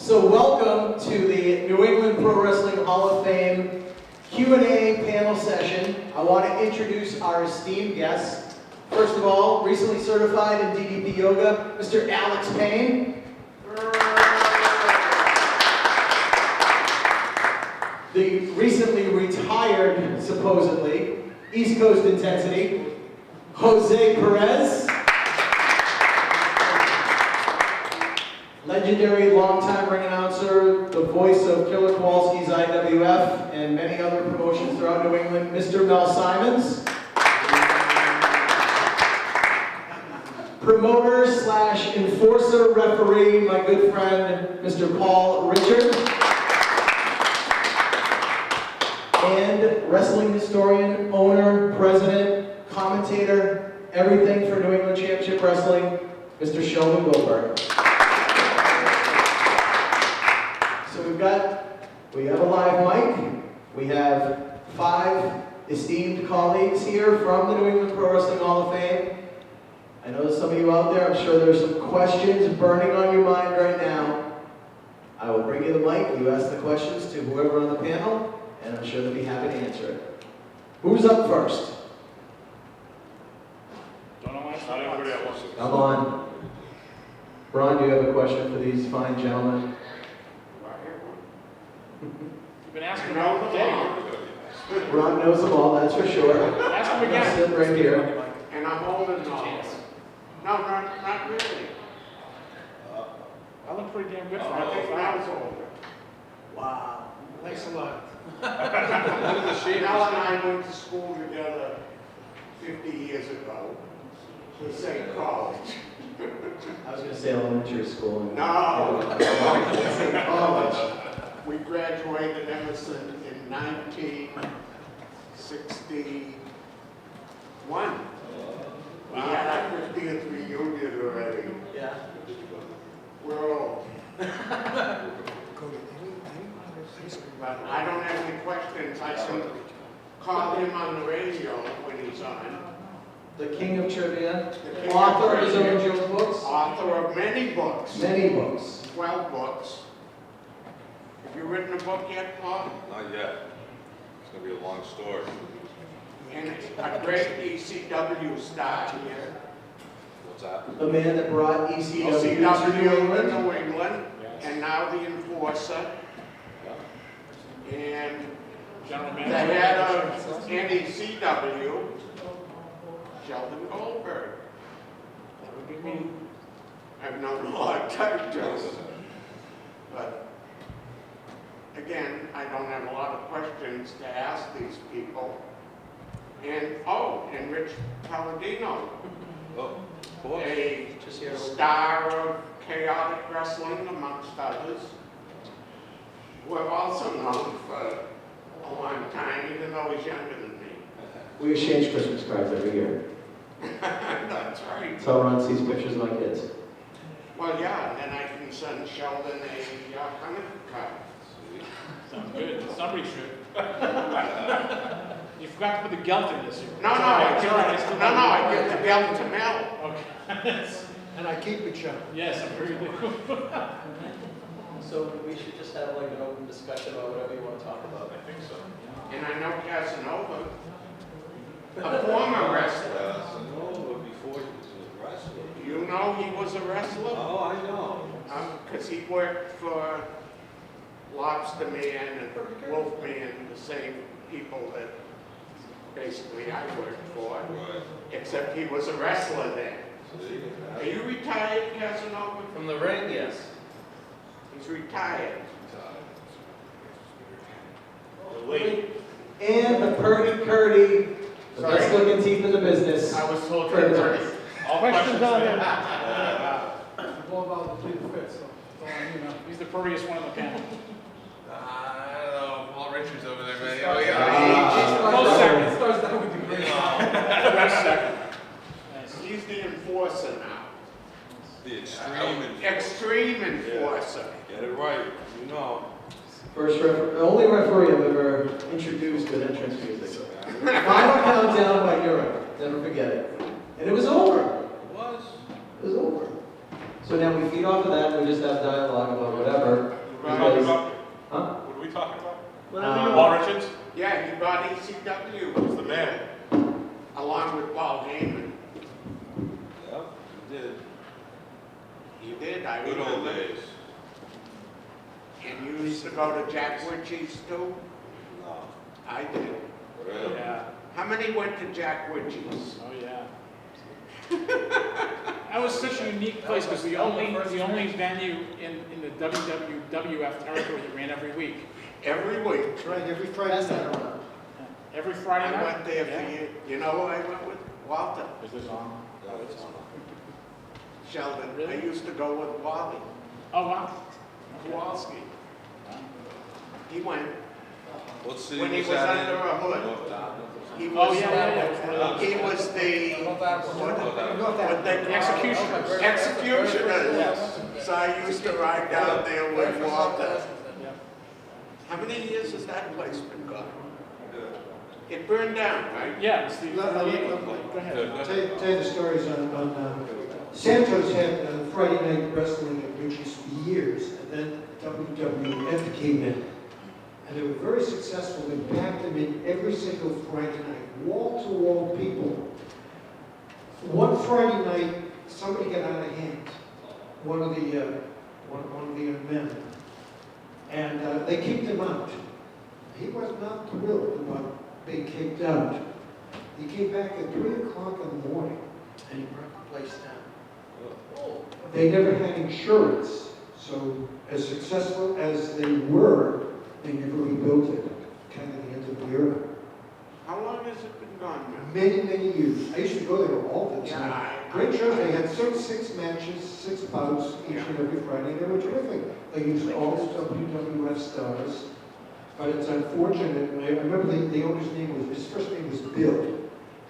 So welcome to the New England Pro Wrestling Hall of Fame Q&A panel session. I want to introduce our esteemed guests. First of all, recently certified in DDP Yoga, Mr. Alex Paine. The recently retired, supposedly, East Coast Intensity, Jose Perez. Legendary longtime ring announcer, the voice of Killer Kowalski's IWF and many other promotions throughout New England, Mr. Mel Simons. Promoter / enforcer referee, my good friend, Mr. Paul Richard. And wrestling historian, owner, president, commentator, everything for New England Championship Wrestling, Mr. Sheldon Goldberg. We have a live mic. We have 5 esteemed colleagues here from the New England Pro Wrestling Hall of Fame. I know some of you out there, I'm sure there's some questions burning on your mind right now. I will bring you the mic. You ask the questions to whoever on the panel, and I'm sure they'll be happy to answer it. Who's up first? Don't know why it's not everybody at once. Come on. Ron, do you have a question for these fine gentlemen? You've been asking them all day. Ron knows them all, that's for sure. Ask him again. Sit right here. And I'm old and all. No, not really. I look pretty damn good for I think when I was older. Wow. Thanks a lot. Mel and I went to school together 50 years ago to the same college. I was going to say elementary school. No. Same college. We graduated Emerson in 1961. We had our 50th reunion already. Yeah. We're old. But I don't have any questions. I can call him on the radio when he's on. The king of trivia. King of Author of his trivia. own Joe's books. Author of many books. Many books. 12 books. Have you written a book yet, Paul? Not yet. It's going to be a long story. And it's a great ECW star here. What's that? The man that brought ECW to ECW New in England. New England, and now the enforcer. And General the manager. head of NECW, Sheldon Goldberg. That would be me. I've known a lot of time, Joe. But again, I don't have a lot of questions to ask these people. And Rich Palladino, Oh, of course. a star of chaotic wrestling amongst others, who I've also known for a long time, even though he's younger than me. We exchange Christmas cards every year. That's right. So Ron sees pictures of my kids. Well, yeah, and then I can send Sheldon a Hanukkah card. Sounds good. Somebody should. You forgot to put the gelt in this year. No, I give the belt to Mel. Okay. And I keep it, Chuck. Yes, I'm pretty good. So we should just have like an open discussion about whatever you want to talk about. I think so. And I know Casanova, a former wrestler. No, before he was a wrestler. You know he was a wrestler? Oh, I know. Because he worked for Lobster Man and Wolf Man, the same people that basically I worked for, Right. except he was a wrestler then. See? Are you retired, Casanova? From the ring, yes. He's retired. And the Purdy, the Sorry. best looking teeth in the business. I was told Curtis. to All Questions on him? him. All about the plead fifth, so it's all on you now. He's the prettiest one on the panel. I don't know. Paul Richards over there, man. Oh, yeah. Close second. It starts down with the green. Close second. Nice. He's the enforcer now. The extreme. Extreme enforcer. Get it right. You know. The only referee I've ever introduced with entrance music. Final countdown by Europe. Never forget it. And it was over. It was. It was over. So now we feed off of that, we just have dialogue about whatever. What are we talking about? Huh? What are we talking about? Whatever you Paul want. Richards? Yeah, he brought ECW. Who's the man? Along with Paul Heyman. Yep, did. You did, I Good old remember. days. And you used to go to Jack Ritchie's too? No. I did. Really? Yeah. How many went to Jack Ritchie's? Oh, yeah. That was such a unique place because the only venue in the WWF territory that ran every week. Every week. That's right, every Friday night. Every Friday night. I went there Yeah. for you. You know who I went with? Walter. Is this on? No, it's not. Sheldon. I Really? used to go with Wally. Oh, wow. Kowalski. Wow. He went. What city When he was that under in? a hood. North Down. He Oh, was, yeah. he was the, Not what that. they The executioners. executioner. Yes. So I used to ride down there with Walter. Yeah. How many years has that place been gone? It burned down, right? Yeah, it's the. Go Go ahead. ahead. Tell you the stories on Santos had Friday night wrestling at Richie's for years, and then WWF came in. And they were very successful. They packed them in every single Friday night, wall-to-wall people. One Friday night, somebody got out of hand, one of the men, and they kicked him out. He was not thrilled about being kicked out. He came back at 3 o'clock in the morning, and he brought the place down. They never had insurance, so as successful as they were, they never rebuilt it, kind of the end of the era. How long has it been gone now? Many, many years. I used to go there all the time. Yeah, Great shows. They had six matches, 6 bouts each and every Friday. They were terrific. They used all the WWF stars. But it's unfortunate. I remember the owner's name was, his first name was Bill.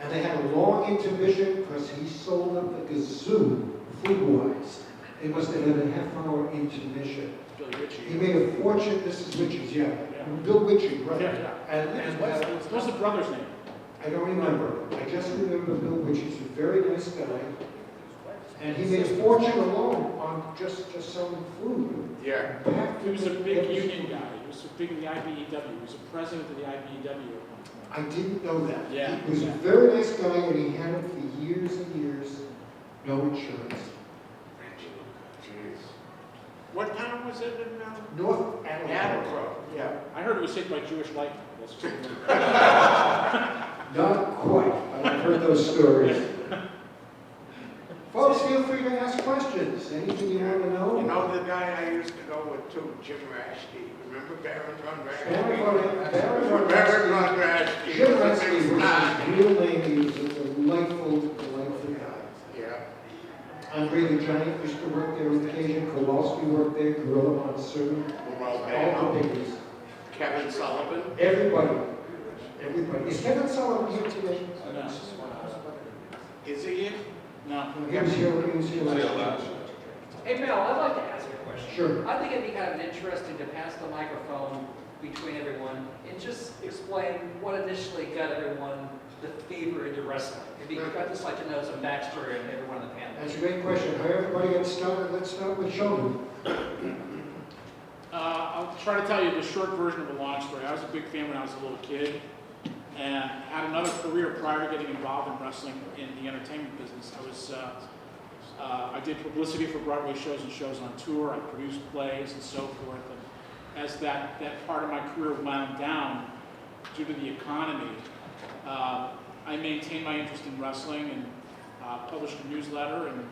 And they had a long intermission because he sold up the gazoo food-wise. They must have had a half-hour intermission. Billy Ritchie. He made a fortune. This is Ritchie's, yeah. Yeah. Bill Ritchie, right. Yeah, And What's the brother's name? I don't remember. I just remember Bill Ritchie's a very nice guy. And he made a fortune alone on just selling food. Yeah. He was a big union guy. He was big in the IBEW. He was the president of the IBEW at one point. I didn't know that. Yeah. He was a very nice guy, and he had it for years and years, no insurance. Jeez. What town was it in now? North Attleboro. Attleboro. Yeah. I heard it was hit by Jewish lightning. Not quite, but I've heard those stories. Folks, feel free to ask questions. Anything you want to know? You know the guy I used to go with too, Jim Rashke. Remember Baron Von Baron Rashke? Von Baron Rashke. Von Rashke. Jim was a Rashke big was star. his real name. He was a delightful guy. Yeah. Andre the Giant used to work there on occasion. Kowalski worked there. Gorilla Monsoon. All the biggies. Kevin Sullivan. Everybody. Is Kevin Sullivan here today? No. Is he here? No. He was here last year. Hey, Mel, I'd like to ask you a question. Sure. I think it'd be kind of interesting to pass the microphone between everyone and just explain what initially got everyone the fever into wrestling. I'd just like to know some backstory on everyone on the panel. That's a great question. How everybody got started? Let's start with Sheldon. I'll try to tell you the short version of a long story. I was a big fan when I was a little kid and had another career prior to getting involved in wrestling in the entertainment business. I did publicity for Broadway shows and shows on tour. I produced plays and so forth. And as that part of my career wound down due to the economy, I maintained my interest in wrestling and published a newsletter and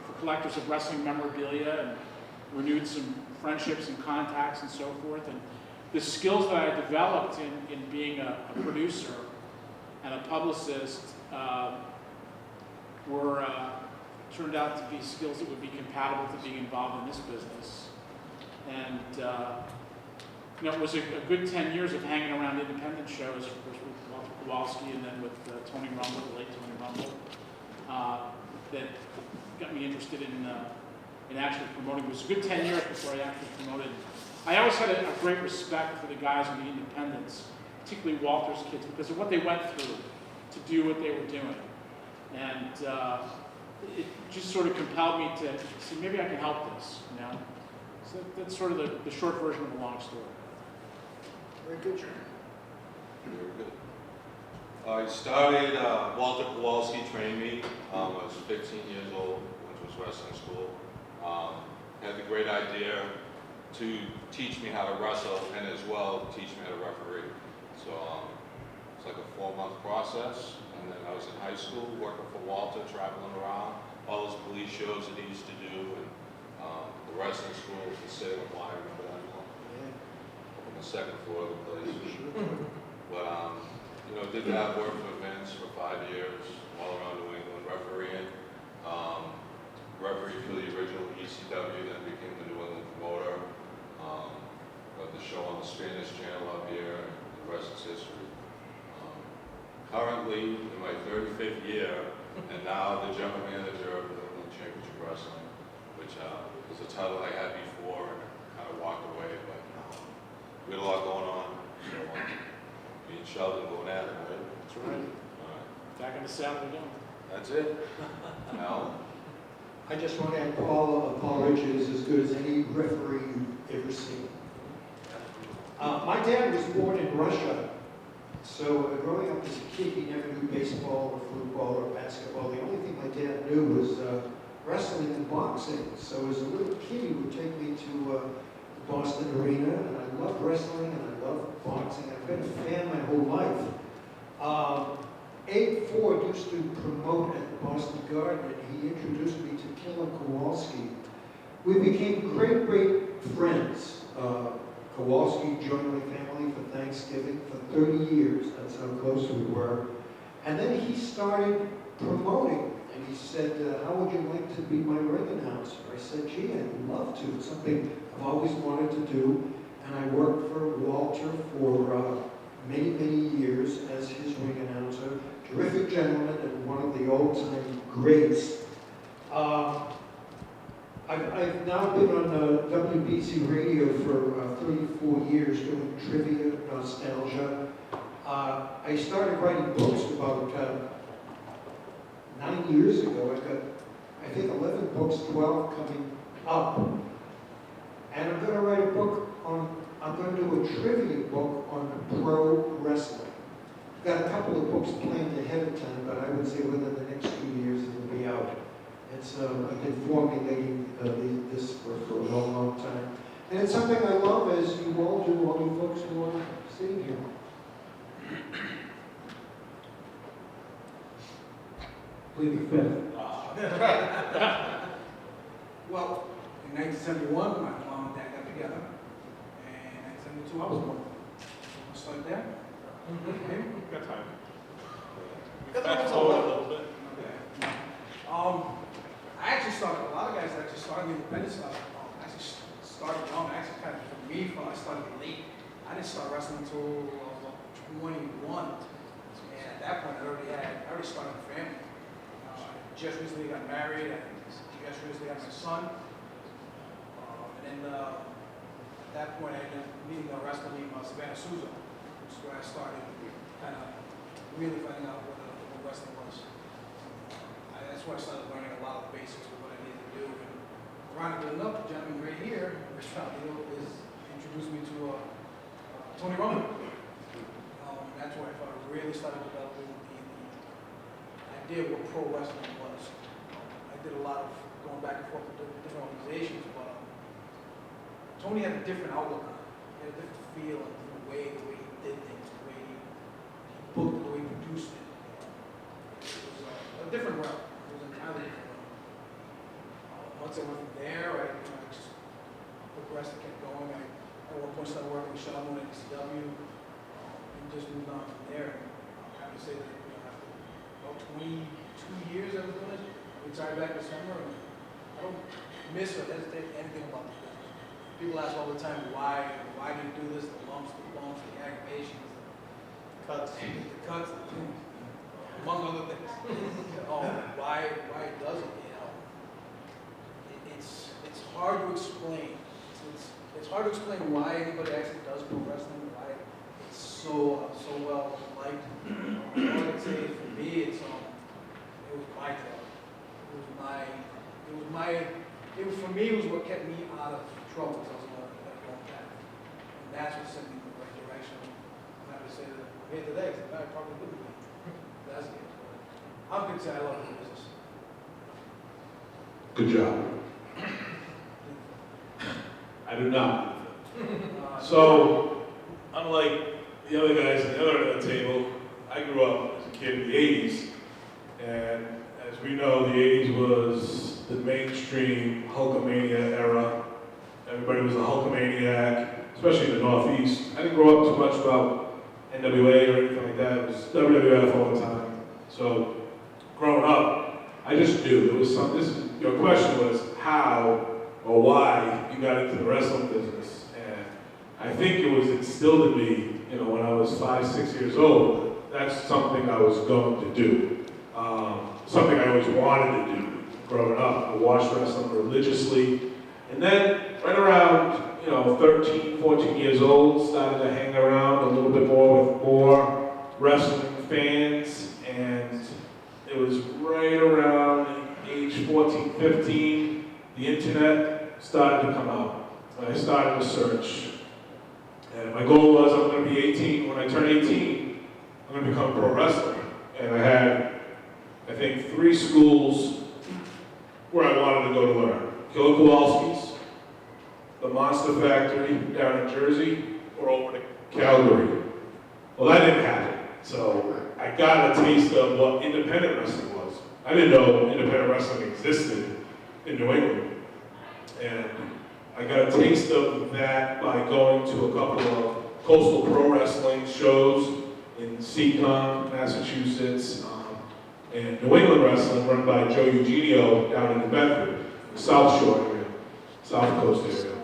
for collectors of wrestling memorabilia and renewed some friendships and contacts and so forth. And the skills that I developed in being a producer and a publicist turned out to be skills that would be compatible to being involved in this business. And it was a good 10 years of hanging around independent shows, of course, with Walter Kowalski and then with Tony Rumble, the late Tony Rumble, that got me interested in actually promoting. It was a good 10 years before I actually promoted. I always had a great respect for the guys in the independents, particularly Walter's kids, because of what they went through to do what they were doing. And it just sort of compelled me to see maybe I can help this, you know? So that's sort of the short version of the long story. Very good, John. Very good. I started, Walter Kowalski trained me. I was 15 years old, went to his wrestling school. Had the great idea to teach me how to wrestle and as well teach me how to referee. So it's like a 4-month process. And then I was in high school working for Walter, traveling around, all those police shows that he used to do, and the wrestling school was in Salem, Y, remember that one? On the second floor of the place. But you know, did that, work for Vince for 5 years, all around New England, refereeing. Referee for the original ECW, then became the New England promoter. Got the show on the Spanish channel up here, and the rest is history. Currently, in my 35th year, and now the general manager of the New England Championship Wrestling, which was a title I had before and kind of walked away, but we had a lot going on. So, me and Sheldon going at it, right? That's right. Back in the saddle again. That's it. Now, I just want to add, Paul Richards is as good as any referee you've ever seen. My dad was born in Russia, so growing up as a kid, he never knew baseball or football or basketball. The only thing my dad knew was wrestling and boxing. So as a little kid, he would take me to the Boston Arena, and I loved wrestling and I loved boxing. I've been a fan my whole life. Abe Ford used to promote at the Boston Garden, and he introduced me to Killer Kowalski. We became great friends. Kowalski joined my family for Thanksgiving for 30 years. That's how close we were. And then he started promoting, and he said, how would you like to be my ring announcer? I said, gee, I'd love to. It's something I've always wanted to do. And I worked for Walter for many years as his ring announcer. Terrific gentleman and one of the old-time greats. I've now been on WBC radio for 34 years doing trivia, nostalgia. I started writing books about 9 years ago. I've got, I think, 11 books, 12 coming up. And I'm going to write a book on, I'm going to do a trivia book on pro wrestling. I've got a couple of books planned ahead of time, but I would say within the next 2 years it'll be out. It's, I've been formulating this for a long time. And it's something I love, as you all do, all you folks who are sitting here. Plead the fifth. Well, in 1971, my mom and dad got together, and in 1972, I was born. I'll start there. Okay. Got time. Got time. Fast forward a little bit. Okay. I actually started, a lot of guys actually started independent stuff. I actually started young. Actually, kind of for me, I started late. I didn't start wrestling until 21. And at that point, I already started a family. Just recently got married, and just recently had my son. And then at that point, I ended up meeting a wrestler named Savannah Souza, which is where I started kind of really finding out what wrestling was. That's where I started learning a lot of the basics of what I needed to do. And ironically enough, the gentleman right here, Rich Fabio, introduced me to Tony Roman. That's where I really started developing the idea of what pro wrestling was. I did a lot of going back and forth with different organizations, but Tony had a different outlook on it. He had a different feel, a different way, the way he did things, the way he booked, the way he produced it. It was a different route. It was entirely different route. Once I went from there, I just progressed and kept going. I at one point started working with Sheldon at ECW, and just moved on from there. I'm happy to say that after about 22 years I was doing it, I retired back this summer, and I don't miss or hesitate anything about the business. People ask all the time, why do you do this? The lumps, the bumps, the aggravations, the cuts, among other things. Why it does it, it's hard to explain. It's hard to explain why anybody actually does pro wrestling, why it's so well liked. All I can say is for me, it was my job. For me, it was what kept me out of trouble, because I was going that long time. And that's what sent me in the right direction. I'm happy to say that I'm here today, because I probably wouldn't be. That's it. I'm good to say I love the business. Good job. I do not. So, unlike the other guys on the other end of the table, I grew up as a kid in the 80s. And as we know, the 80s was the mainstream Hulkamania era. Everybody was a Hulkamaniac, especially in the Northeast. I didn't grow up too much about NWA or anything like that. It was WWF all the time. So, growing up, I just knew there was some. Your question was how or why you got into the wrestling business. And I think it was instilled in me, when I was 5, 6 years old, that's something I was going to do. Something I always wanted to do growing up. I watched wrestling religiously. And then right around, 13, 14 years old, started to hang around a little bit more with more wrestling fans. And it was right around age 14, 15, the internet started to come out. I started to search. And my goal was I'm going to be 18. When I turn 18, I'm going to become a pro wrestler. And I had, I think, 3 schools where I wanted to go to learn. Killer Kowalski's, the Monster Factory down in Jersey, or over to Calgary. Well, that didn't happen. So I got a taste of what independent wrestling was. I didn't know independent wrestling existed in New England. And I got a taste of that by going to a couple of coastal pro wrestling shows in Seacon, Massachusetts, and New England wrestling run by Joe Eugenio down in New Bedford, the South Shore area, South Coast area.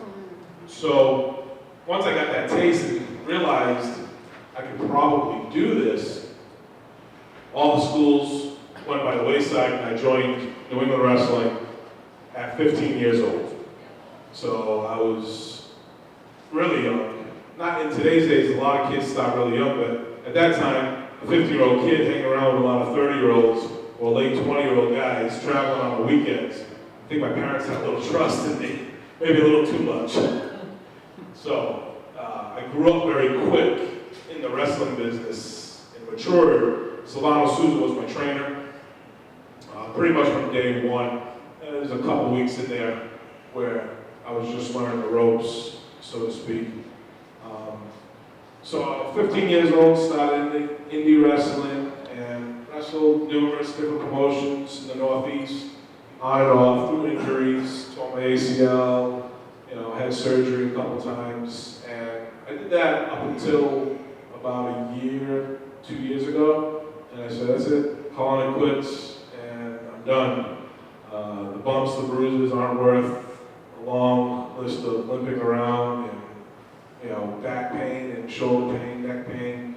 So once I got that taste and realized I could probably do this, all the schools went by the wayside and I joined New England wrestling at 15 years old. So I was really young. Not in today's days, a lot of kids start really young, but at that time, a 50-year-old kid hanging around with a lot of 30-year-olds or late 20-year-old guys traveling on the weekends. I think my parents had a little trust in me, maybe a little too much. So I grew up very quick in the wrestling business and matured. Solano Souza was my trainer, pretty much from day one. And there's a couple weeks in there where I was just learning the ropes, so to speak. So 15 years old, started indie wrestling and wrestled numerous different promotions in the Northeast, on and off, through injuries, tore my ACL, had surgery a couple times. And I did that up until about a year, 2 years ago. And I said, that's it, calling it quits, and I'm done. The bumps, the bruises aren't worth a long list of limping around and, back pain and shoulder pain, neck pain.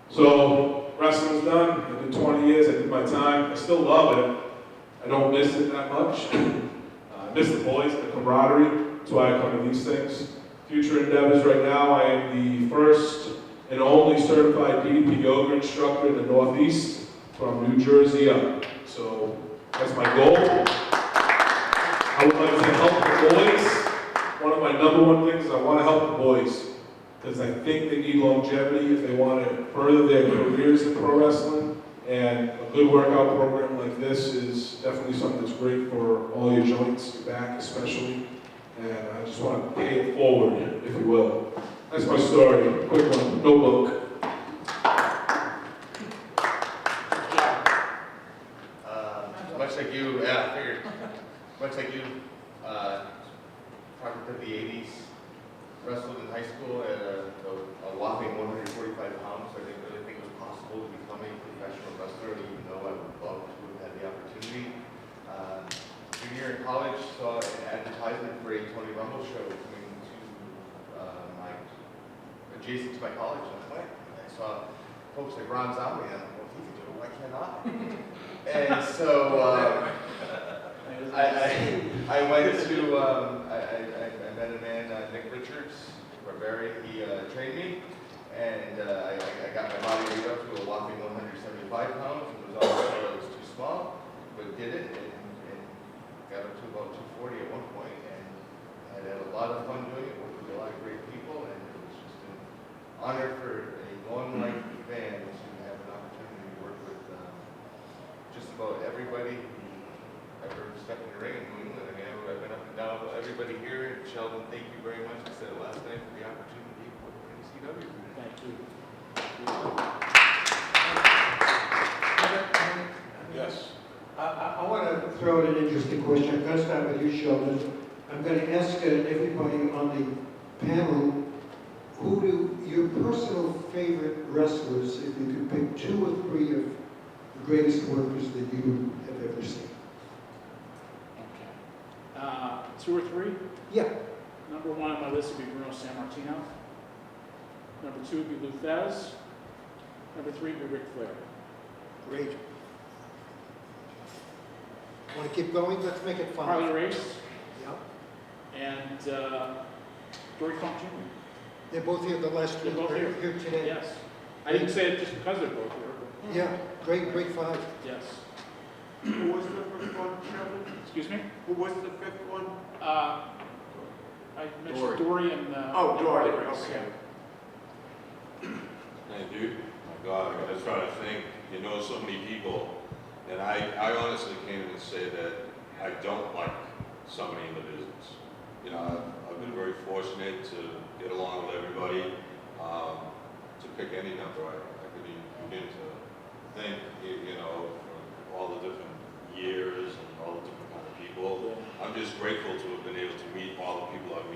So wrestling's done. I did 20 years, I did my time. I still love it. I don't miss it that much. I miss the boys, the camaraderie. That's why I come to these things. Future endeavors right now, I am the first and only certified DDP yoga instructor in the Northeast from New Jersey up. So that's my goal. I would like to help the boys. One of my number one things is I want to help the boys because I think they need longevity if they want to further their careers in pro wrestling. And a good workout program like this is definitely something that's great for all your joints, your back especially. And I just want to pay it forward, if you will. That's my story. Quick one, notebook. Much like you, yeah, I figured. Much like you, talking to the 80s, wrestled in high school at a whopping 145 pounds. I didn't really think it was possible to become a professional wrestler, even though I would love to have had the opportunity. Junior year in college, saw an advertisement for a Tony Rumble show coming to adjacent to my college. And I saw folks like Ron Zombie, and I'm like, well, if he can do it, why can't I? And so I went to, I met a man, Nick Richards, Barbarian. He trained me, and I got my body weight up to a whopping 175 pounds. It was always I was too small, but did it, and got up to about 240 at one point, and I had a lot of fun doing it, worked with a lot of great people, and it was just an honor for a long life fan to have an opportunity to work with just about everybody who ever stepped in the ring in New England. I mean, I've been up and down with everybody here. And Sheldon, thank you very much. I said it last night for the opportunity for NECW. Thank you. Yes. I want to throw out an interesting question. I'm going to start with you, Sheldon. I'm going to ask everybody on the panel, who do your personal favorite wrestlers, if you could pick 2 or 3 of the greatest workers that you have ever seen? Okay. 2 or 3? Yeah. Number 1 on my list would be Bruno Sammartino. Number 2 would be Lou Thez. Number 3 would be Ric Flair. Great. Want to keep going? Let's make it fun. Harley Race Yeah. and Dory Funk Jr. They're both here, the last They're two both are here. here today. Yes. I didn't say it just because they're both here. But Yeah, great 5. yes. Who was the first one, Sheldon? Excuse me? Who was the 5th one? I mentioned Dory and Oh, and Dory, Harley Race, okay. Thank you. My God, I was trying to think. You know so many people, and I honestly can't even say that I don't like somebody in the business. You know, I've been very fortunate to get along with everybody. To pick any number, I could even begin to think, you know, from all the different years and all the different kind of people. I'm just grateful to have been able to meet all the people I've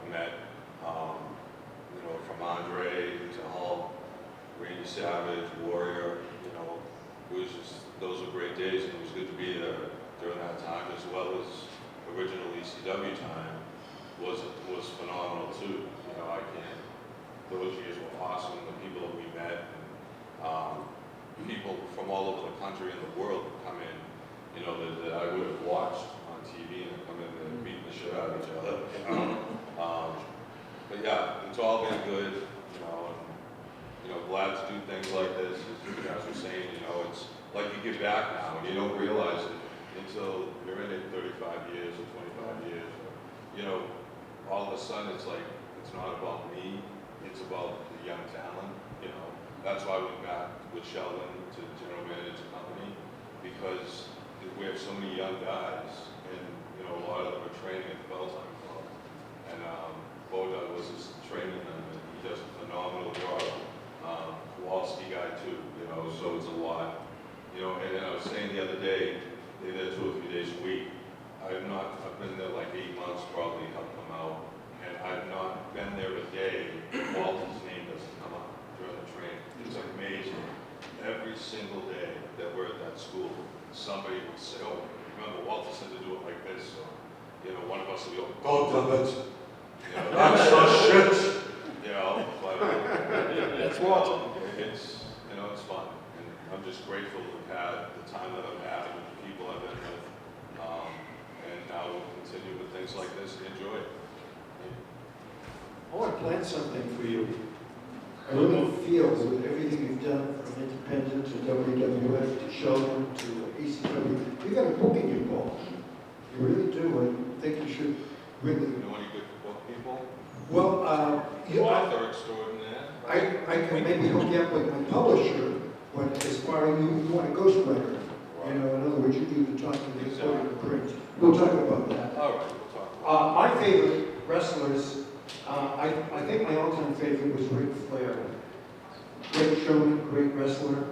met. You know, from Andre to Hulk, Randy Savage, Warrior, you know, it was just, those were great days, and it was good to be there during that time, as well as original ECW time was phenomenal too. You know, those years were awesome, the people that we met, and people from all over the country and the world would come in, you know, that I would have watched on TV and come in and beating the shit out of each other. But yeah, it's all been good, you know, and, you know, glad to do things like this. As you guys were saying, you know, it's like you get back now and you don't realize it until you're in it 35 years or 25 years. Or, you know, all of a sudden it's like, it's not about me, it's about the young talent, you know. That's why we got with Sheldon to general manage the company, because we have so many young guys, and, you know, a lot of them are training at the Belltime Club. And Boda was just training them, and he does a phenomenal job. Kowalski guy too, you know, so it's a lot. You know, and I was saying the other day, they're there 2 or 3 days a week. I've been there like 8 months probably, helped them out, and I've not been there a day Walter's name doesn't come up during the training. It's amazing. Every single day that we're at that school, somebody would say, oh, remember Walter said to do it like this, so, you know, one of us would go, God damn it. You know, that's the shit. You know, but That's Walter. It's, you know, it's fun. And I'm just grateful to have had the time that I've had with the people I've been with. And now we'll continue with things like this and enjoy it. I want to plan something for you. I really feel with everything you've done from independent to WWF to Sheldon to ECW, you got a book in your ball. You really do. I think you should really. You know any good book people? Well, you know, Author extraordinaire. I can maybe hook you up with my publisher, but as far as you want a ghostwriter, you know, in other words, you do the talking, they go to the print. We'll talk about that. All right, we'll talk about My favorite wrestlers, I think my all-time favorite was Ric Flair. Great showman, great wrestler.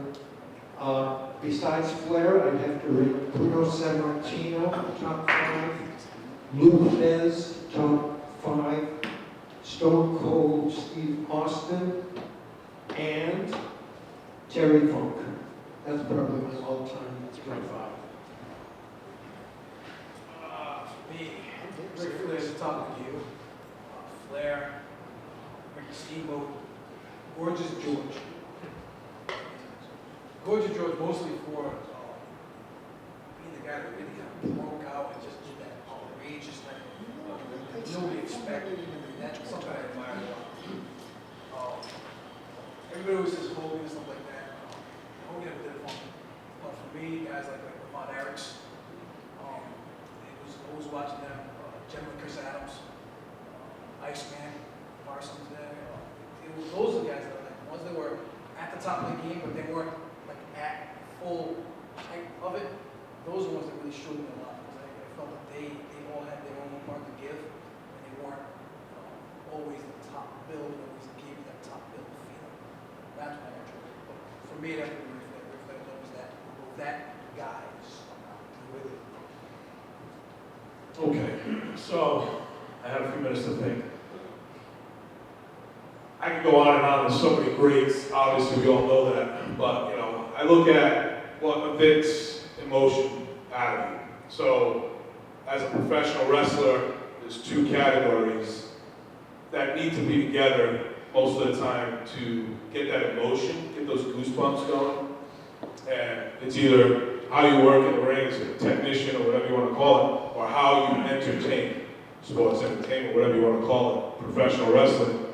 Besides Flair, I'd have to rate Bruno Sammartino, top 5. Lou Thez, top 5. Stone Cold Steve Austin, and Terry Funk. That's probably my all-time top 5. For me, Ric Flair's talking to you. Flair, Ricky Steamboat, Gorgeous George. Gorgeous George mostly for being the guy that really broke out and just did that outrageous thing. Nobody expected. That's something I admire a lot. Everybody was just Hogan and stuff like that. Hogan never did it for me. But for me, guys like Von Erichs, it was Adams, Iceman, Parsons there. Those are the guys that are like, ones that were at the top of the game, but they weren't like at full height of it. Those are the ones that really showed me a lot, because I felt that they all had their own part to give, and they weren't always the top build, but always gave you that top build feeling. That's what I enjoyed. But for me, that really reflected always that guy just with it. Okay, so I have a few minutes to think. I could go on and on, there's so many greats, obviously we all know that, but you know, I look at what evicts emotion out of you. So, as a professional wrestler, there's two categories that need to be together most of the time to get that emotion, get those goosebumps going. And it's either how you work in the ring as a technician or whatever you want to call it, or how you entertain, sports entertainment, whatever you want to call it, professional wrestling.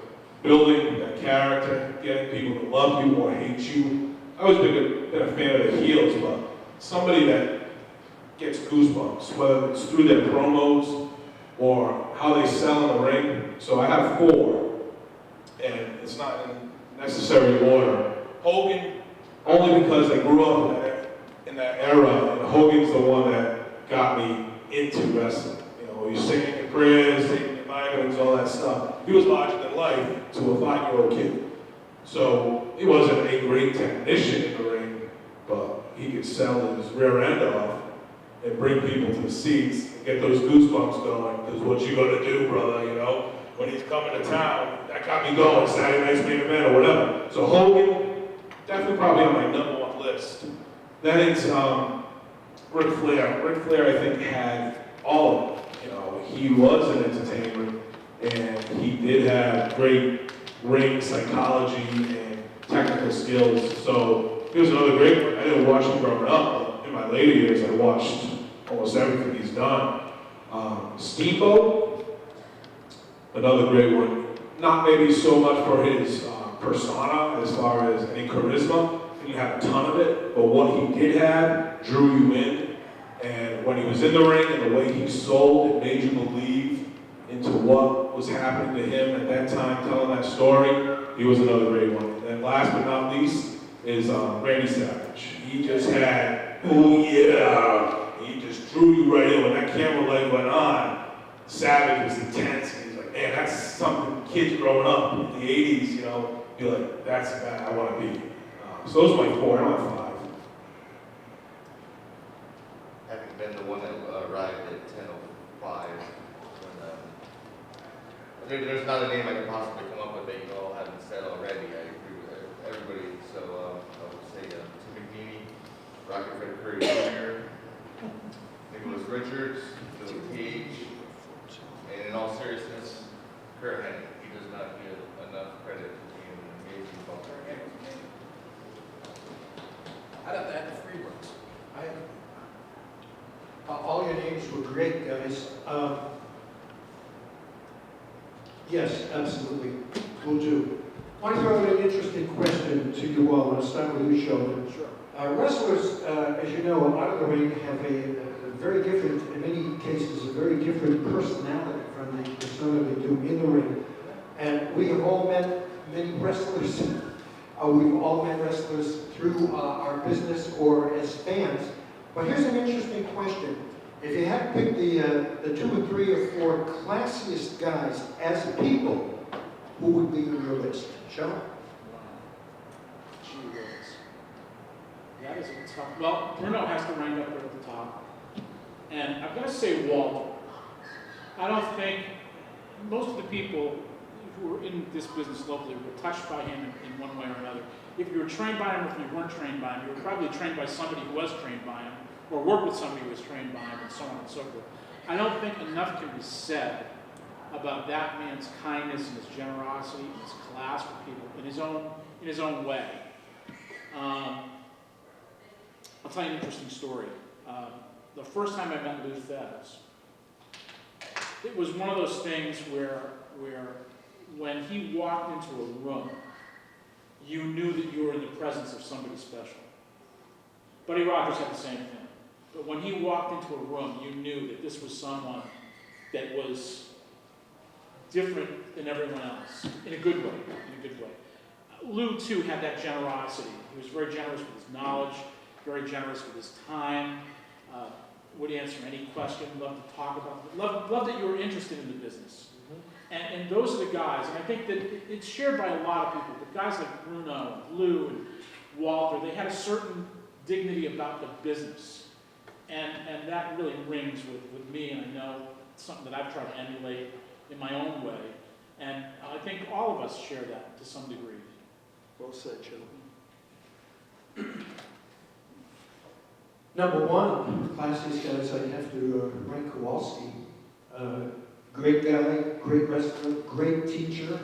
Building that character, getting people to love you or hate you. I always been a fan of the heels, but somebody that gets goosebumps, whether it's through their promos or how they sell in the ring. So I have 4, and it's not in necessary order. Hogan, only because I grew up in that era, and Hogan's the one that got me into wrestling. You know, he's singing at Perez, taking the vitamins, all that stuff. He was larger than life to a 5-year-old kid. So he wasn't a great technician in the ring, but he could sell his rear end off and bring people to the seats and get those goosebumps going. Because what you gonna do, brother, you know? When he's coming to town, that got me going, Saturday night's main event or whatever. So Hogan, definitely probably on my #1 list. Then it's Ric Flair. Ric Flair, I think, had all of it. You know, he was an entertainer, and he did have great ring psychology and technical skills. So he was another great one. I didn't watch him growing up, but in my later years, I watched almost everything he's done. Steamboat, another great one. Not maybe so much for his persona as far as any charisma. He didn't have a ton of it, but what he did have drew you in. And when he was in the ring and the way he sold, it made you believe into what was happening to him at that time, telling that story. He was another great one. And last but not least is Randy Savage. He just had, oh yeah, he just drew you right in. When that camera leg went on, Savage was intense. And he's like, man, that's something kids growing up in the 80s, you know, be like, that's the guy I want to be. So those are my 4, I don't have 5. Having been the one that arrived at 10:05, when, there's not a name I can possibly come up with that you all haven't said already. I agree with everybody. So I would say Tim McNeely, Rocket Fred Curry Jr., Nicholas Richards, Billy Cage, and in all seriousness, Kurt Hennig. He does not give enough credit for being an amazing bumper. I'd have to add the Freebirds. All your names were great, guys. Yes, absolutely. Will do. I want to throw out an interesting question to you all. I'll start with you, Sheldon. Sure. Wrestlers, as you know, out of the ring have a very different, in many cases, a very different personality from the persona they do in the ring. And we have all met many wrestlers. We've all met wrestlers through our business or as fans. But here's an interesting question. If you had to pick the 2 or 3 or 4 classiest guys as people, who would be on your list? Sheldon? Gee whiz. That is a tough. Well, Bruno has to rank up there at the top. And I'm going to say Walter. I don't think most of the people who are in this business locally were touched by him in one way or another. If you were trained by him or if you weren't trained by him, you were probably trained by somebody who was trained by him or worked with somebody who was trained by him and so on and so forth. I don't think enough can be said about that man's kindness and his generosity and his class with people in his own way. I'll tell you an interesting story. The first time I met Lou Thesz, it was one of those things where when he walked into a room, you knew that you were in the presence of somebody special. Buddy Rogers had the same thing. But when he walked into a room, you knew that this was someone that was different than everyone else, in a good way, Lou, too, had that generosity. He was very generous with his knowledge, very generous with his time, would answer any question, loved to talk about it, loved that you were interested in the business. And those are the guys, and I think that it's shared by a lot of people, but guys like Bruno, Lou, and Walter, they had a certain dignity about the business. And that really rings with me, and I know it's something that I've tried to emulate in my own way. And I think all of us share that to some degree. Well said, Sheldon. Number one, classiest guys, I have to rank Kowalski. Great guy, great wrestler, great teacher.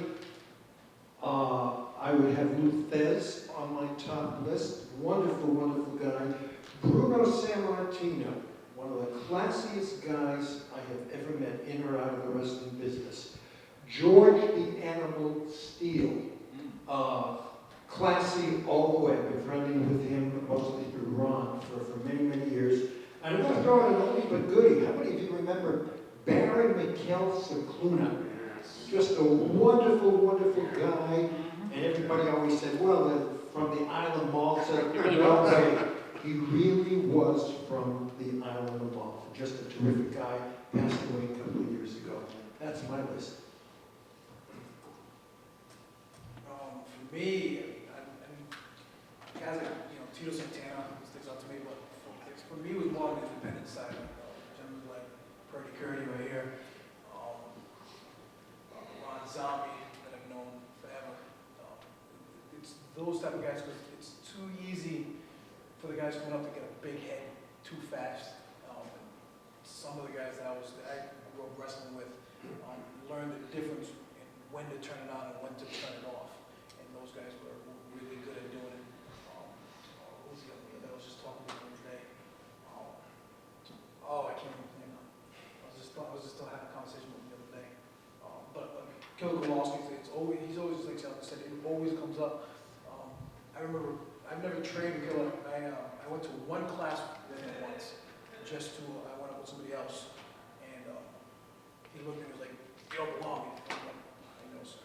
I would have Lou Thez on my top list. Wonderful, wonderful guy. Bruno Sammartino, one of the classiest guys I have ever met in or out of the wrestling business. George the Animal Steele. Classy all the way. I've been friendly with him mostly through Ron for many, many years. And I'm going to throw in an oldie but goodie. How many of you remember Baron Mikhail Cicluna? Just a wonderful, wonderful guy. And everybody always said, well, from the Isle of Malta. Well, he really was from the island of Malta. Just a terrific guy. Passed away a couple of years ago. That's my list. For me, guys like Tito Santana sticks out to me, but for me it was more on the independent side. Gentlemen like Purdy Curdy right here, Ron Zombie that I've known forever. It's those type of guys because it's too easy for the guys coming up to get a big head too fast. Some of the guys that I grew up wrestling with learned the difference in when to turn it on and when to turn it off. And those guys were really good at doing it. Who was the other one that I was just talking about today? I can't remember his name now. I was just still having a conversation with him the other day. But Killer Kowalski, he's always like Sheldon said, it always comes up. I remember I've never trained Killer. I went to one class with him once, I went up with somebody else, and he looked at me and was like, "You don't belong." I'm like, "I know, sir.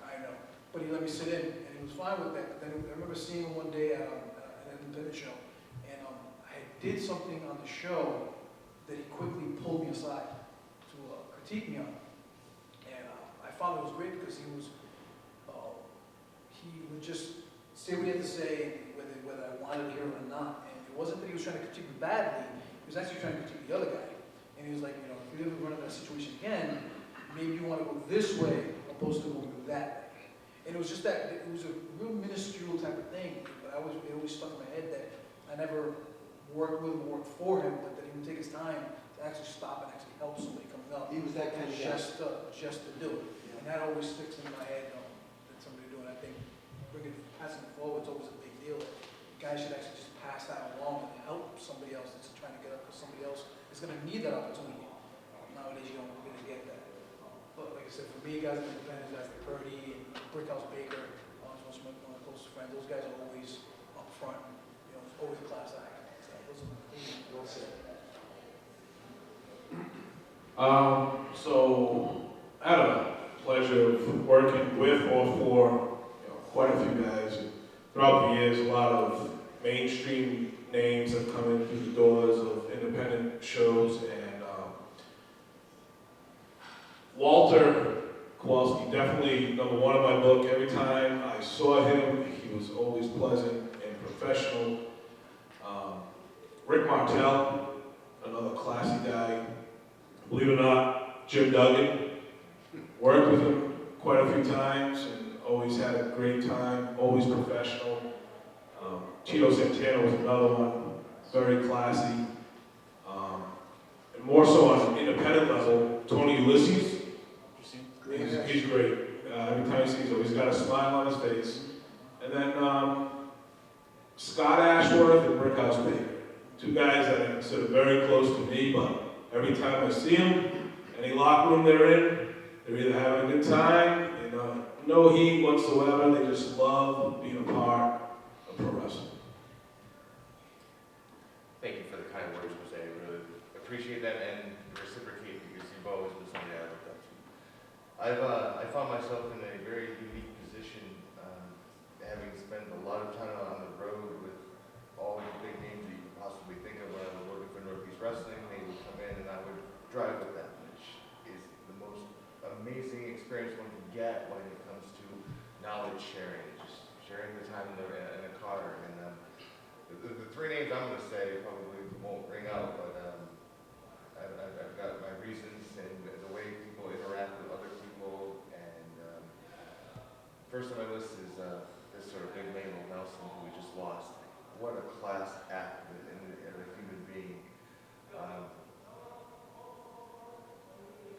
I know." But he let me sit in, and he was fine with that. But then I remember seeing him one day at an independent show, and I did something on the show that he quickly pulled me aside to critique me on. And I found it was great because he would just say what he had to say, whether I wanted to hear it or not. And it wasn't that he was trying to critique me badly, he was actually trying to critique the other guy. And he was like, if we ever run into that situation again, maybe you want to go this way opposed to going that way. And it was just that, it was a real minuscule type of thing, but it always stuck in my head that I never worked with him or worked for him, but that he would take his time to actually stop and actually help somebody coming up. He was that kind of guy. Just to do it. And that always sticks in my head, that somebody doing. I think passing it forward is always a big deal. Guys should actually just pass that along and help somebody else that's trying to get up, because somebody else is going to need that opportunity. Nowadays, you don't really get that. But like I said, for me, guys like independent, guys like Purdy and Brickhouse Baker, one of my closest friends, those guys are always up front. It's always a class act. So those are well said. So I had a pleasure of working with or for quite a few guys. Throughout the years, a lot of mainstream names have come in through the doors of independent shows, and Walter Kowalski, definitely number one in my book. Every time I saw him, he was always pleasant and professional. Rick Martel, another classy guy. Believe it or not, Jim Duggan, worked with him quite a few times and always had a great time, always professional. Tito Santana was another one, very classy. And more so on an independent level, Tony Ulysses, he's great. Every time you see him, he's always got a smile on his face. And then Scott Ashworth and Brickhouse Baker, two guys that I consider very close to me, but every time I see them, any locker room they're in, they're either having a good time, no heat whatsoever, they just love being a part of pro wrestling. Thank you for the kind words, Jose. I really appreciate that and reciprocate because you've always been somebody I looked up to. I found myself in a very unique position, having spent a lot of time on the road with all the big names that you could possibly think of when I was working for Northeast Wrestling. They would come in and I would drive with them, which is the most amazing experience one can get when it comes to knowledge sharing, just sharing the time in a car. And the three names I'm going to say probably won't ring out, but I've got my reasons and the way people interact with other people. And first on my list is this sort of big name of Nelson, who we just lost. What a class act and a human being.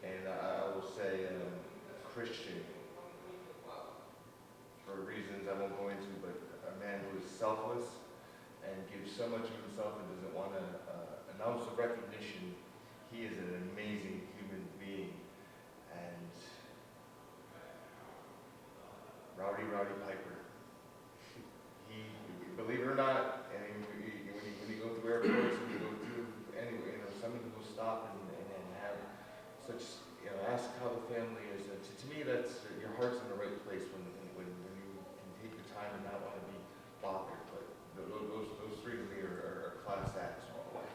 And I will say Christian, for reasons I won't go into, but a man who is selfless and gives so much of himself and doesn't want to announce the recognition. He is an amazing human being. And Rowdy Piper. He, believe it or not, and when you go through airports, when you go through anywhere, some people stop and have such, ask how the family is. And to me, that's your heart's in the right place when you can take the time and not want to be bothered. But those three to me are class acts all the way.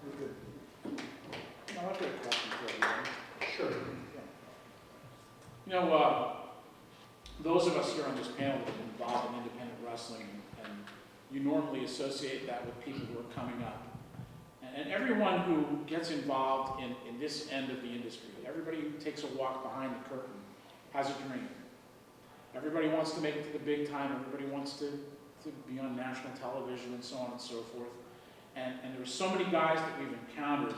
We're good. I've got a question for you. Sure. Those of us here on this panel that have been involved in independent wrestling, and you normally associate that with people who are coming up. And everyone who gets involved in this end of the industry, everybody who takes a walk behind the curtain has a dream. Everybody wants to make it to the big time. Everybody wants to be on national television and so on and so forth. And there are so many guys that we've encountered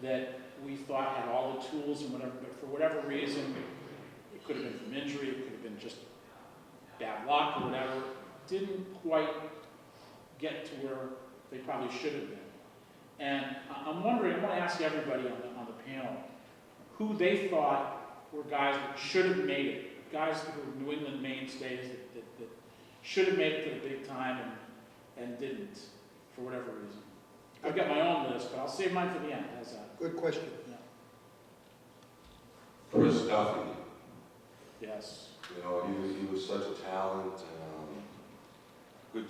that we thought had all the tools and whatever, but for whatever reason, it could have been from injury, it could have been just bad luck or whatever, didn't quite get to where they probably should have been. And I'm wondering, I want to ask everybody on the panel, who they thought were guys that should have made it, guys that were New England mainstays that should have made it to the big time and didn't, for whatever reason. I've got my own list, but I'll save mine for the end. How's that? Good question. Yeah. Chris Duffy, Yes. he was such a talent,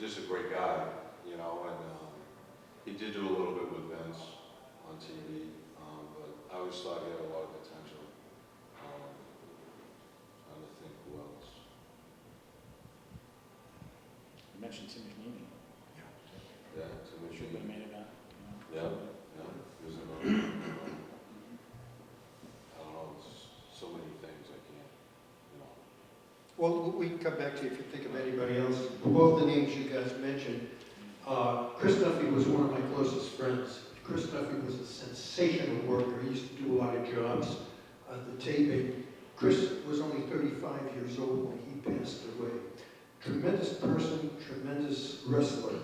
just a great guy, and he did do a little bit with Vince on TV, but I always thought he had a lot of potential. Trying to think who else. You mentioned Tim McNeely. Yeah, Tim Should have been a McNeely. main event. Yeah, he was in I don't know, it's so many things I can't, Well, we can come back to you if you think of anybody else. Both the names you guys mentioned, Chris Duffy was one of my closest friends. Chris Duffy was a sensational worker. He used to do a lot of jobs on the taping. Chris was only 35 years old when he passed away. Tremendous person, tremendous wrestler.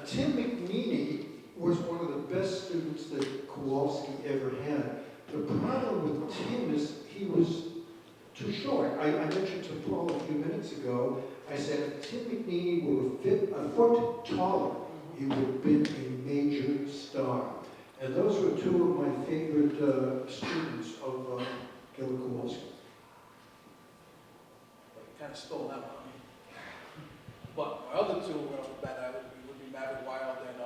Tim McNeely was one of the best students that Kowalski ever had. The problem with Tim is he was too short. I mentioned to Paul a few minutes ago, I said if Tim McNeely were a foot taller, he would have been a major star. And those were two of my favorite students of Gil Kowalski. But you kind of stole that one. But my other two that would be Maverick Wild and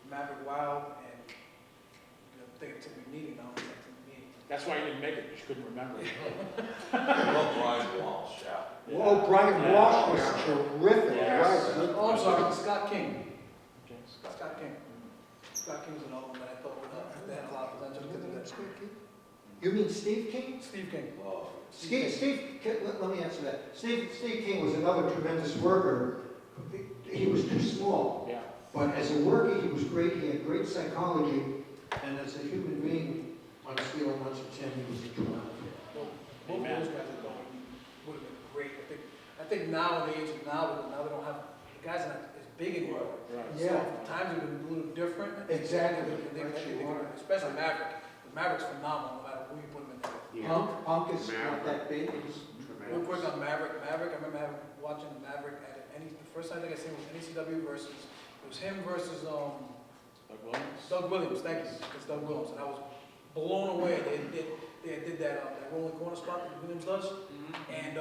Maverick Wild and I'm thinking Tim McNeely now. Tim McNeely. That's why you didn't make it, because you couldn't remember it. Well, Brian Walsh, yeah. Oh, Brian Walsh was terrific. Yes. Right. Oh, I'm sorry, Scott King. Okay. Scott King. Scott King's another one that I thought they had a lot of potential. You mean Steve King? Steve King. Oh, Let me answer that. Steve King was another tremendous worker. He was too small. Yeah. But as a worker, he was great. He had great psychology. And as a human being, on a scale of 1 to 10, he was a 12. Both of those guys would have been great. I think nowadays, now we don't have, the guys are not as big anymore. Right. Yeah. So times have been a little different. Exactly. Especially Maverick. Maverick's phenomenal, no matter who you put him in there. Punk is not that big. Real quick on Maverick. I remember watching Maverick at the first time I think I seen was NECW versus, it was him versus, Doug Williams? Doug Williams, thank you, it's Doug Williams, and I was blown away, they did that rolling corner spot that Williams does, and,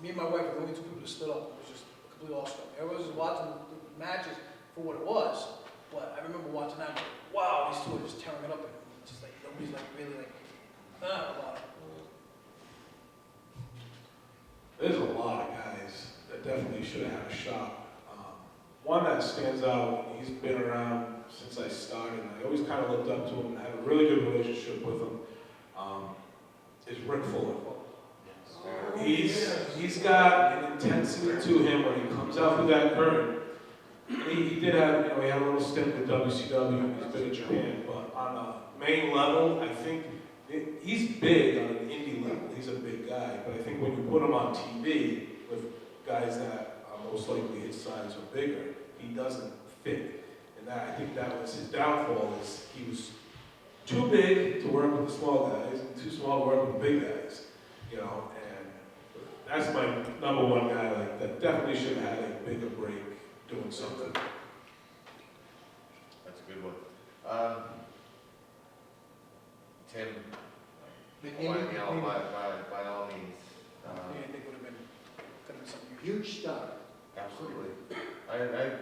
me and my wife were the only two people that stood up, it was just completely awestruck. Everyone was just watching the matches for what it was, but I remember watching that, and going, wow, these two are just tearing it up, and it's just like, nobody's like really like, about it. There's a lot of guys that definitely should have had a shot. One that stands out, he's been around since I started, and I always kind of looked up to him and had a really good relationship with him, is Rick Fuller. He's got an intensity to him when he comes out through that curtain. He did have, he had a little stint with WCW, he's been in Japan, but on a main level, I think he's big on an indie level. He's a big guy, but I think when you put him on TV with guys that are most likely his size or bigger, he doesn't fit. And that, I think that was his downfall, is he was too big to work with the small guys and too small to work with the big guys, and that's my number one guy, like, that definitely should have had a bigger break doing something. That's a good one. Tim, by all means. I think would have been something huge. Huge stuff. Absolutely.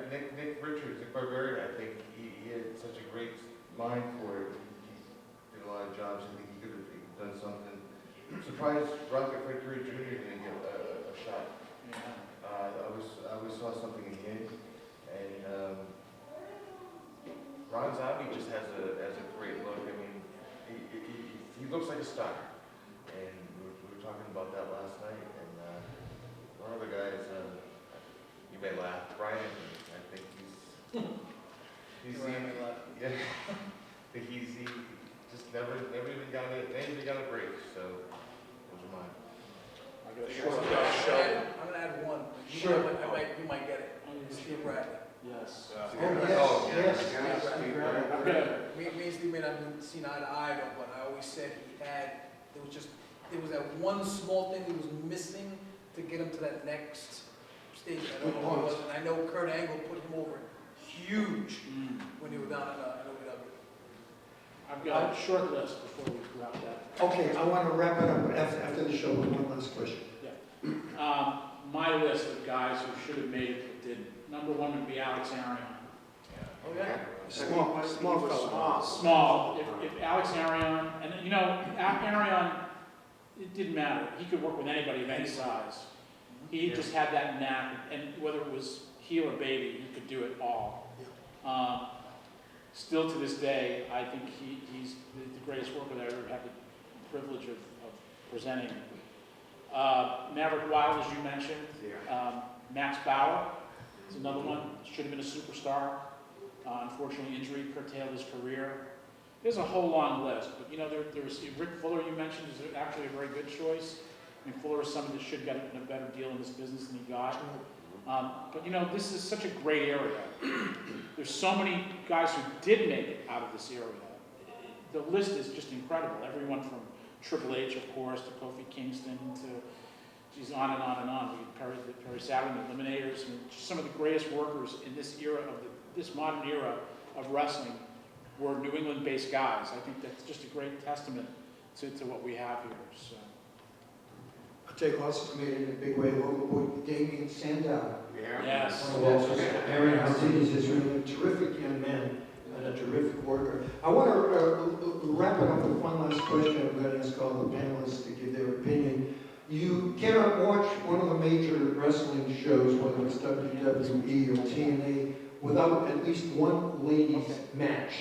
Nick Richards, Nick Barbarian, I think he had such a great mind for it. He did a lot of jobs. I think he could have done something. I'm surprised Rocket Factory Jr. didn't get a shot. I always saw something in him, and Ron Zombie just has a great look. I mean, he looks like a star, and we were talking about that last night. And one of the guys, you may laugh, Brian. I think he's yeah. I think he just never even got a break. So those are mine. I'm gonna add one. Sure. You might get it. Steve Bradley. Yes. Me and Steve may not have seen eye to eye, but I always said there was that one small thing that was missing to get him to that next stage. I don't know what it was, and I know Kurt Angle put him over huge when they were down in OVW. I've got a short list before we wrap that. Okay, I want to wrap it up after the show with one last question. My list of guys who should have made it but didn't. Number one would be Alex Arion. Oh, yeah? Small fella. Small. If Alex Arion, and Arion, it didn't matter. He could work with anybody of any size. He just had that knack, and whether it was heel or baby, he could do it all. Still to this day, I think he's the greatest worker that I ever had the privilege of presenting. Maverick Wild, as you mentioned. Max Bauer is another one. Should have been a superstar. Unfortunately, injury curtailed his career. There's a whole long list, but there's Rick Fuller you mentioned is actually a very good choice. I mean, Fuller is somebody that should get a better deal in this business than he got. But this is such a great area. There's so many guys who did make it out of this area. The list is just incredible. Everyone from Triple H, of course, to Kofi Kingston, to on and on and on. Perry Saturn, the Eliminators, and just some of the greatest workers in this era this modern era of wrestling were New England-based guys. I think that's just a great testament to what we have here. So. I'll tell you also made it in a big way along with Damien Sandow. Yes. Aaron Alcides is really a terrific young man and a terrific worker. I want to wrap it up with one last question. I'm going to ask all the panelists to give their opinion. You cannot watch one of the major wrestling shows, whether it's WWE or TNA, without at least one ladies match.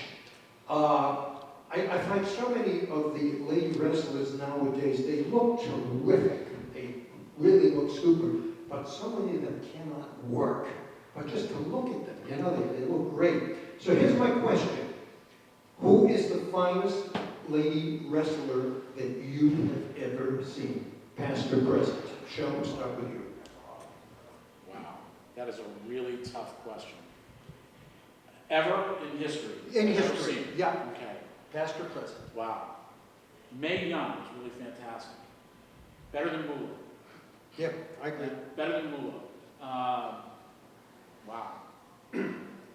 I find so many of the lady wrestlers nowadays, they look terrific. They really look super, but so many of them cannot work. But just to look at them, they look great. So here's my question. Who is the finest lady wrestler that you have ever seen? Past or present? Sheldon, start with you. Wow, that is a really tough question. Ever in history? In I've ever history, seen? yeah. Okay. Past or present? Wow. Mae Young was really fantastic. Better than Moolah. Yep, I agree. Better than Moolah. Wow.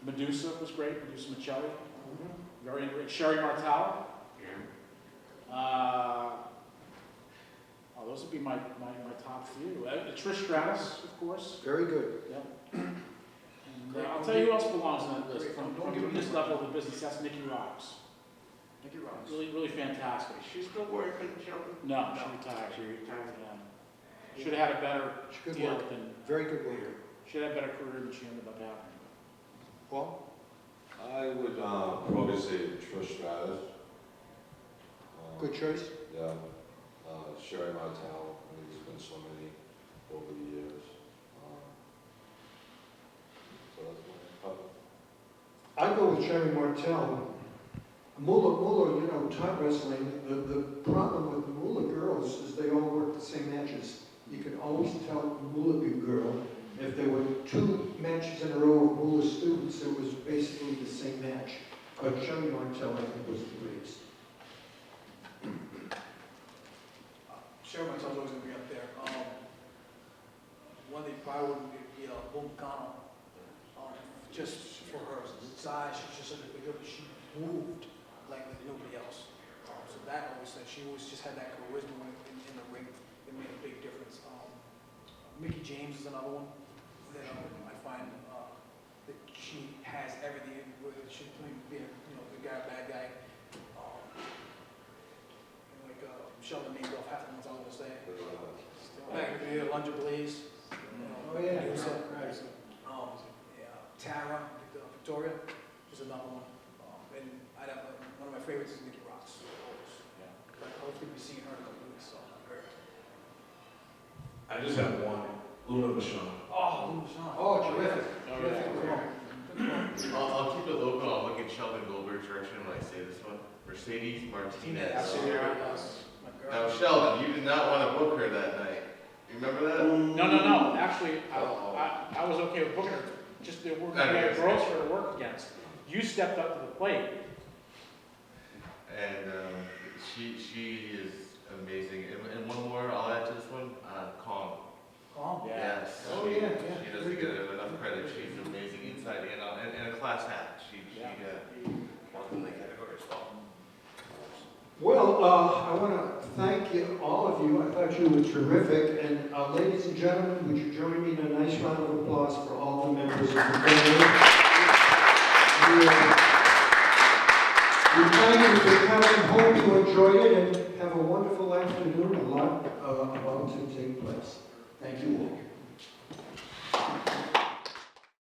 Medusa was great, Medusa Michelli. Very great. Sherry Martel. Those would be my top few. Trish Stratus, of course. Very good. And, I'll tell you who else belongs on that list from this level of the business. That's Nikki Rocks. Thank you, Ross. Really, really fantastic. She's still working, Sheldon? No, she retired. Should have had a better Good deal work. than. Very good worker. Should have had a better career than she ended up having. Paul? I would probably say Trish Stratus. Good choice. Yeah. Sherry Martel. I mean, there's been so many over the years. So that's my top. I go with Sherry Martel. Moolah, you know, top wrestling, the problem with the Moolah girls is they all work the same matches. You can always tell the Moolah girl, if there were 2 matches in a row of Moolah students, it was basically the same match. But Sherry Martel, I think, was the greatest. Sherry Martel's always gonna be up there. One that probably wouldn't be Boom Connell. Just for her size, she's just such a big girl, but she moved like nobody else. So that always said she always just had that charisma when in the ring. It made a big difference. Mickey James is another one that I find that she has everything. Whether she can be a good guy, a bad guy. Like Sheldon named off half the ones I was gonna say. Back in the day, Lunge Blaze. Oh, yeah. Tara, Victoria is another one. And one of my favorites is Nikki Rocks. But hopefully we see her in a couple weeks. So I just have one, Luna Vachon. Oh, Sean. Oh, terrific. I'll keep it local. I'll look at Sheldon Goldberg's direction when I say this one. Mercedes Martinez. Now, Sheldon, you did not want to book her that night. You remember that? No. Actually, I was okay with booking her. Just there were girls for her to work against. You stepped up to the plate. And she is amazing. And one more, I'll add to this one, Calm. Calm. Yes. Oh, she, yeah. She doesn't get enough credit. She's amazing inside and out. And a class act. She won in the category as well. Well, I want to thank you, all of you. I thought you were terrific. And ladies and gentlemen, would you join me in a nice round of applause for all the members of the family? We thank you for coming. Hope you enjoyed it and have a wonderful afternoon. A lot about to take place. Thank you all.